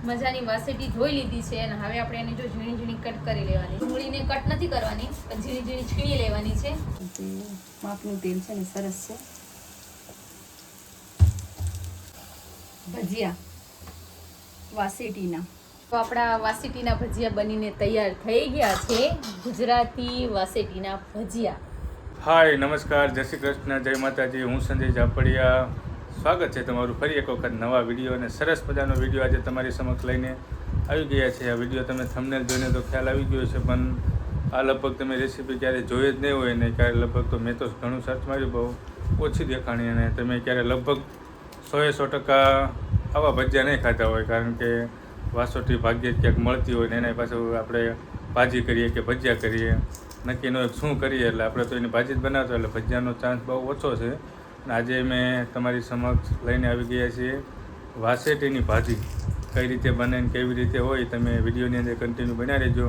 મજાની વાસેટી ધોઈ લીધી છે અને હવે આપણે એને જો ઝીણી ઝીણી કટ કરી લેવાની. ડુંગળીને કટ નથી કરવાની, પણ ઝીણી ઝીણી છીણી લેવાની છે. માપનું તેલ છે ને સરસ છે. ભજીયા વાસેટીના. તો આપણા વાસેટીના ભજીયા બનીને તૈયાર થઈ ગયા છે. ગુજરાતી વાસેટીના ભજીયા. હાય, નમસ્કાર, જય શ્રી કૃષ્ણ, જય માતાજી. હું સંજય ઝાપડિયા. સ્વાગત છે તમારું ફરી એક વખત નવા વિડીયો અને સરસ મજાનો વિડીયો આજે તમારી સમક્ષ લઈને આવી ગયા છે. આ વિડીયો તમે થંબનેલ જોઈને તો ખ્યાલ આવી ગયો છે, પણ આ લગભગ તમે રેસીપી ક્યારે જોઈ જ નહીં હોય ને ક્યારે લગભગ તો મેં તો ઘણું સર્ચ માર્યું, બહુ ઓછી દેખાણી, અને તમે ક્યારે લગભગ 100% આવા ભજીયા નહીં ખાતા હોય, કારણ કે વાસોટી ભાગ્યે જ ક્યાંક મળતી હોય ને એના પાછું આપણે ભાજી કરીએ કે ભજીયા કરીએ, નક્કી ન શું કરીએ, એટલે આપણે તો એની ભાજી જ બનાવતો એટલે ભજીયાનો ચાન્સ બહુ ઓછો છે. અને આજે મેં તમારી સમક્ષ લઈને આવી ગયા છીએ વાસેટીની ભાજી. કઈ રીતે બને ને કેવી રીતે હોય તમે વિડીયોની અંદર કન્ટિન્યુ બન્યા રહેજો.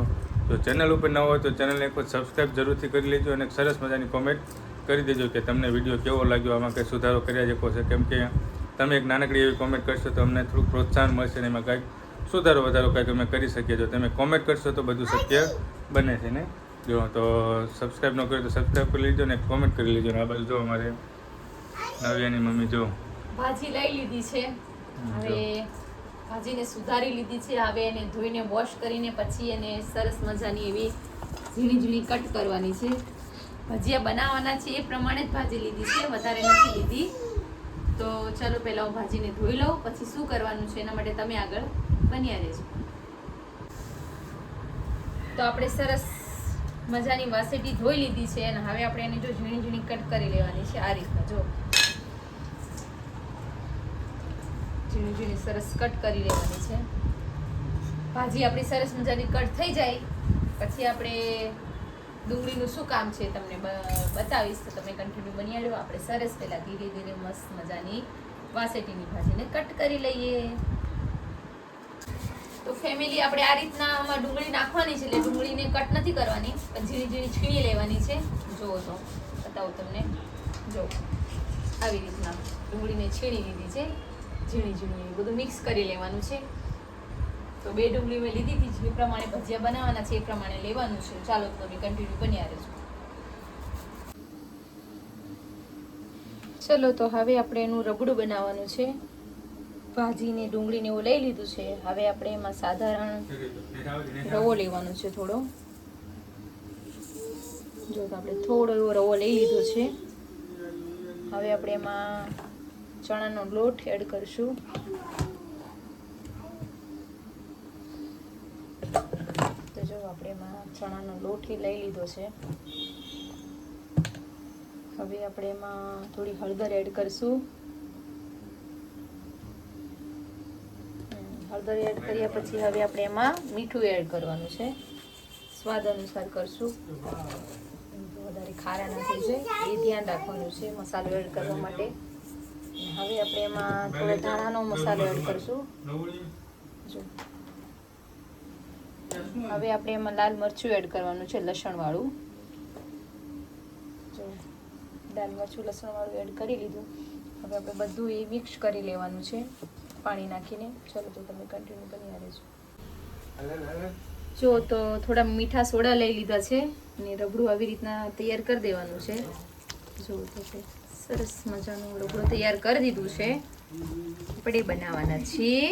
જો ચેનલ ઉપર ન હોય તો ચેનલને એક વખત સબસ્ક્રાઈબ જરૂરથી કરી લેજો અને સરસ મજાની કોમેન્ટ કરી દેજો કે તમને વિડીયો કેવો લાગ્યો, આમાં કંઈ સુધારો કર્યા શકો છે. કેમ કે તમે એક નાનકડી એવી કોમેન્ટ કરશો તો અમને થોડુંક પ્રોત્સાહન મળશે ને એમાં કંઈક સુધારો વધારો કંઈક અમે કરી શકીએ. જો તમે કોમેન્ટ કરશો તો બધું શક્ય બને છે ને. જો તો સબસ્ક્રાઈબ ન કર્યો તો સબસ્ક્રાઈબ કરી લેજો ને કોમેન્ટ કરી લેજો. ને આ બાજુ જો અમારે નવ્યાની મમ્મી જો ભાજી લઈ લીધી છે. હવે ભાજીને સુધારી લીધી છે. હવે એને ધોઈને વોશ કરીને પછી એને સરસ મજાની એવી ઝીણી ઝીણી કટ કરવાની છે. ભજીયા બનાવવાના છે એ પ્રમાણે જ ભાજી લીધી છે, વધારે નથી લીધી. તો ચાલો પહેલાં હું ભાજીને ધોઈ લઉં, પછી શું કરવાનું છે એના માટે તમે આગળ બન્યા રહેજો. તો આપણે સરસ મજાની વાસેટી ધોઈ લીધી છે અને હવે આપણે એને જો ઝીણી ઝીણી કટ કરી લેવાની છે. આ રીતના જો ઝીણી ઝીણી સરસ કટ કરી લેવાની છે. ભાજી આપણી સરસ મજાની કટ થઈ જાય પછી આપણે ડુંગળીનું શું કામ છે તમને બતાવીશ, તો તમે કન્ટિન્યુ બની રહ્યો. આપણે સરસ પહેલાં ધીરે ધીરે મસ્ત મજાની વાસેટીની ભાજીને કટ કરી લઈએ. તો ફેમિલી આપણે આ રીતના આમાં ડુંગળી નાખવાની છે, એટલે ડુંગળીને કટ નથી કરવાની, પણ ઝીણી ઝીણી છીણી લેવાની છે. જુઓ તો બતાવું તમને, જો આવી રીતના ડુંગળીને છીણી લીધી છે, ઝીણી ઝીણી બધું મિક્સ કરી લેવાનું છે. તો 2 ડુંગળી મેં લીધી હતી, જે પ્રમાણે ભજીયા બનાવવાના છે એ પ્રમાણે લેવાનું છે. ચાલો તો તમે કન્ટિન્યુ બન્યા રહેજો. ચલો તો હવે આપણે એનું રગડું બનાવવાનું છે. ભાજીને ડુંગળીને એવું લઈ લીધું છે. હવે આપણે એમાં સાધારણ રવો લેવાનો છે થોડો. જો તો આપણે થોડો એવો રવો લઈ લીધો છે. હવે આપણે એમાં ચણાનો લોટ એડ કરશું. તો જો આપણે એમાં ચણાનો લોટ લઈ લીધો છે. હવે આપણે એમાં થોડી હળદર એડ કરશું. હળદર એડ કર્યા પછી હવે આપણે એમાં મીઠું એડ કરવાનું છે. સ્વાદ અનુસાર કરશું, વધારે ખારા ના થઈ જાય એ ધ્યાન રાખવાનું છે મસાલો એડ કરવા માટે. હવે આપણે એમાં થોડો ધાણાનો મસાલો એડ કરશું. જો હવે આપણે એમાં લાલ મરચું એડ કરવાનું છે, લસણવાળું. જો લાલ મરચું લસણવાળું એડ કરી લીધું. હવે આપણે બધું એ મિક્સ કરી લેવાનું છે પાણી નાખીને. ચલો તો તમે કન્ટિન્યુ બની રહેજો. જો તો થોડા મીઠા સોડા લઈ લીધા છે અને રબડું આવી રીતના તૈયાર કરી દેવાનું છે. જો તો સરસ મજાનું રબડું તૈયાર કરી દીધું છે. આપણે બનાવવાના છીએ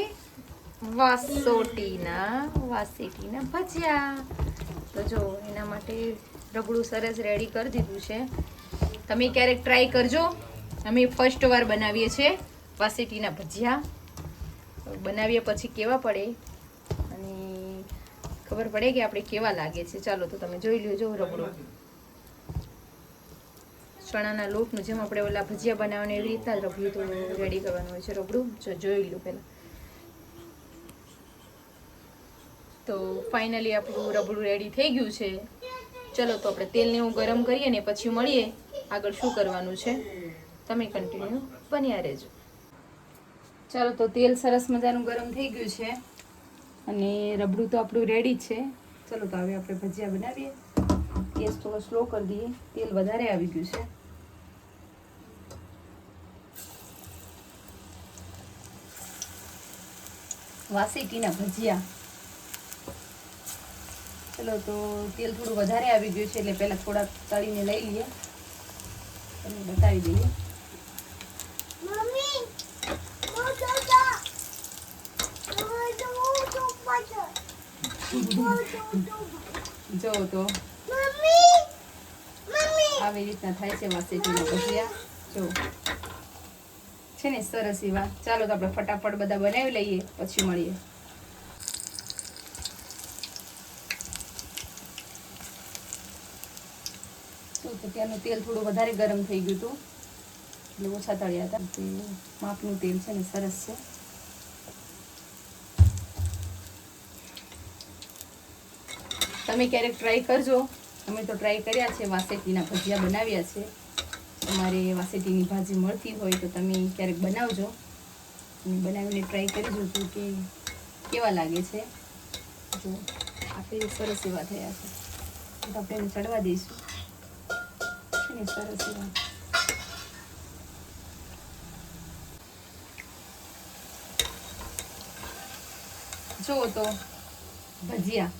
વાસેટીના ભજીયા. તો જો એના માટે રબડું સરસ રેડી કરી દીધું છે. તમે ક્યારેક ટ્રાય કરજો. અમે ફર્સ્ટ વાર બનાવીએ છીએ વાસેટીના ભજીયા. બનાવ્યા પછી કેવા પડે અને ખબર પડે કે આપણે કેવા લાગે છે. ચાલો તો તમે જોઈ લ્યો. રબડું ચણાના લોટનું જેમ આપણે ઓલા ભજીયા બનાવવાનું એવી રીતના જ રબડું તો રેડી કરવાનું હોય છે. રબડું જોઈ લો પહેલાં. તો ફાઇનલી આપણું રબડું રેડી થઈ ગયું છે. ચલો તો આપણે તેલને એવું ગરમ કરીએ ને પછી મળીએ આગળ શું કરવાનું છે. તમે કન્ટિન્યુ બન્યા રહેજો. ચાલો તો તેલ સરસ મજાનું ગરમ થઈ ગયું છે અને રબડું તો આપણું રેડી છે. ચલો તો હવે આપણે ભજીયા બનાવીએ. ગેસ થોડો સ્લો કરી દઈએ, તેલ વધારે આવી ગયું છે. વાસેટીના ભજીયા. ચલો તો તેલ થોડું વધારે આવી ગયું છે એટલે પહેલા થોડા તળીને લઈ લઈએ અને બતાવી દઈએ. જો તો આવી રીતના થાય છે વાસેટીના ભજીયા. જો છે ને સરસ એવા. ચાલો તો આપણે ફટાફટ બધા બનાવી લઈએ પછી મળીએ. તો ત્યાંનું તેલ થોડું વધારે ગરમ થઈ ગયું હતું એટલે ઓછા તળ્યા હતા. તે માપનું તેલ છે ને સરસ છે. તમે ક્યારેક ટ્રાય કરજો. અમે તો ટ્રાય કર્યા છે, વાસેટીના ભજીયા બનાવ્યા છે. તમારે વાસેટીની ભાજી મળતી હોય તો તમે ક્યારેક બનાવજો અને બનાવીને ટ્રાય કરી જોજો કે કેવા લાગે છે. જો આપણે સરસ એવા થયા છે તો આપણે એને ચડવા દઈશું. સરસ એવા જો તો ભજીયા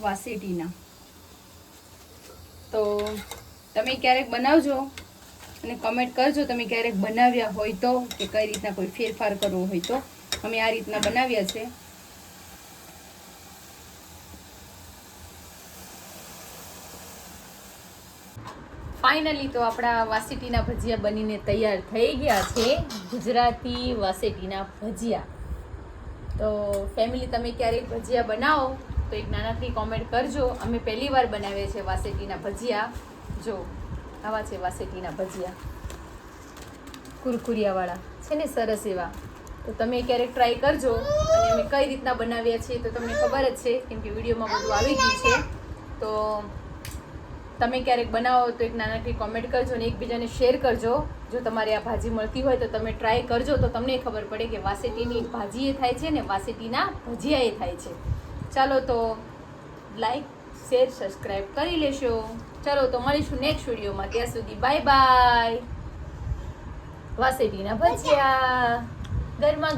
વાસેટીના. તો તમે ક્યારેક બનાવજો અને કમેન્ટ કરજો તમે ક્યારેક બનાવ્યા હોય તો, કે કઈ રીતના કોઈ ફેરફાર કરવો હોય તો. અમે આ રીતના બનાવ્યા છે. ફાઇનલી તો આપણા વાસેટીના ભજીયા બનીને તૈયાર થઈ ગયા છે. ગુજરાતી વાસેટીના ભજીયા. તો ફેમિલી તમે ક્યારેક ભજીયા બનાવો તો એક નાનકડી કોમેન્ટ કરજો. અમે પહેલી વાર બનાવીએ છીએ વાસેટીના ભજીયા. જો આવા છે વાસેટીના ભજીયા, કુરકુરિયાવાળા છે ને સરસ એવા. તો તમે ક્યારેક ટ્રાય કરજો અને અમે કઈ રીતના બનાવ્યા છીએ તો તમને ખબર જ છે કેમ કે વિડીયોમાં બધું આવી ગયું છે. તો તમે ક્યારેક બનાવો તો એક નાનકડી કોમેન્ટ કરજો અને એકબીજાને શેર કરજો. જો તમારે આ ભાજી મળતી હોય તો તમે ટ્રાય કરજો તો તમને ખબર પડે કે વાસેટીની ભાજી એ થાય છે ને વાસેટીના ભજીયા એ થાય છે. ચાલો તો લાઈક શેર સબસ્ક્રાઈબ કરી લેશો. ચાલો તો મળીશું નેક્સ્ટ વિડીયોમાં. ત્યાં સુધી બાય બાય. વાસેટીના ભજીયા ગરમા